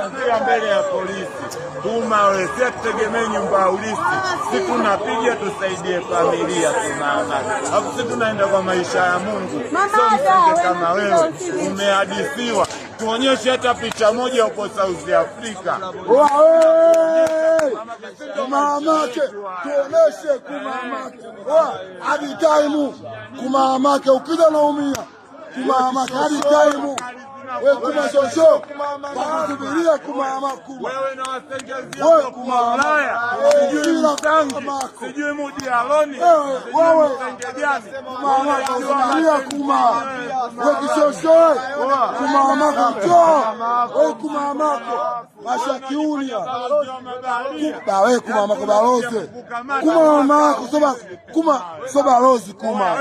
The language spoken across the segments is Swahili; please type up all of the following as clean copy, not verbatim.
Mbele ya polisi tumawe si tutegemee nyumba ya ulisi, si tunapiga tusaidie familia tunaana, hapo si tunaenda kwa maisha ya Mungu. So msenge kama wewe umehadithiwa, tuonyeshe hata picha moja uko South Africa. Kumamake tuoneshe kumamake hadi time kumamake, ukija naumia kumamake hadi time. Wewe kuma shosho wakusubiria kumama kuma wewe na wasengezi wako kuma Ulaya, sijui mtangi sijui mudi aloni wewe kumama kusubiria kuma wewe kishosho kumama kumto wewe kumama mashakiuni kuba wewe kumama kubaloze kumama kusoba kuma soba rozi kuma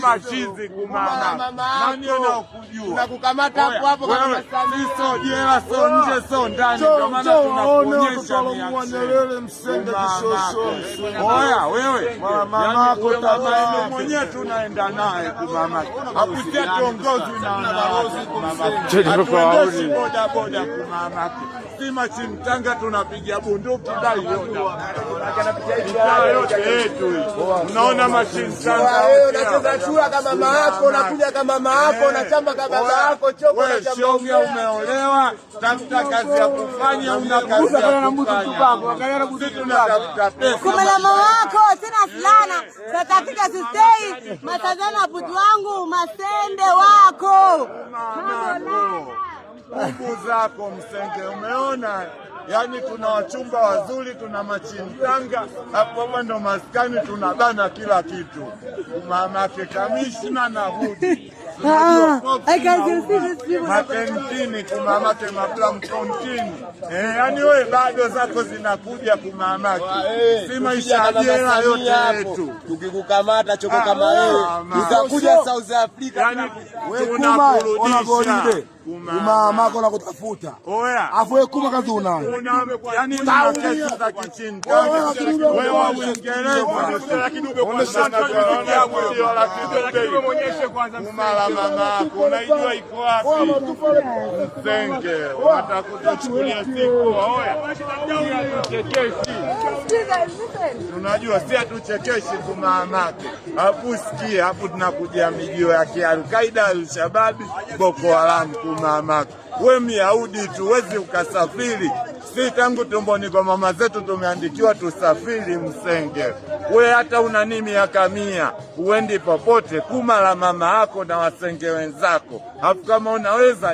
machizi kumama nani anakujua nakukamata hapo hapo kama sio jela sio nje sio ndani, kwa maana tunakuonyesha Nyerere msenge kishosho. Oya wewe mama yako tamaa mwenyewe tunaenda naye kumama hakutia kiongozi na wanawake kumama boda boda kumama sima chimtanga tunapiga bunduki dai yote yetu. Unaona machine tanga wewe unacheza chura kama mama yako, unakuja kama mama yako, unachamba kama baba yako, choko na chamba. Wewe umeolewa, tafuta kazi ya kufanya, una kazi ya kufanya. Tunatafuta pesa. Kumela mama wako tena fulana, tunatafuta sistei, matazana budu wangu, masende wako. Mungu zako msenge umeona, yani tuna wachumba wazuri, tuna machintanga hapo ndo maskani tunabana kila kitu. Mamake kamishna na hudi matentini kumamake maplamtontini yani wewe bado zako zinakuja kumamake, si maisha jela yote yetu. Tukikukamata choko kama wewe utakuja South Africa, yani tunakurudisha kumamako na kutafuta. Oya afu wewe kuma kazi unayo yani na kesi za kichini wewe wa Uingereza, lakini umekuwa umeonyeshe kwanza mala mama yako unaijua iko wapi msenge, unataka kuchukulia siku. Oya tuchekeshi, tunajua si atuchekeshi kumamake, hapo sikie hapo tunakuja mijio ya Al-Qaeda, Al-Shabaab, Boko Haram kumamake. We Myahudi tuwezi ukasafiri, si tangu tumboni kwa mama zetu tumeandikiwa tusafiri msenge. We hata unani miaka 100 uendi popote, kuma la mama yako na wasenge wenzako, hafu kama unaweza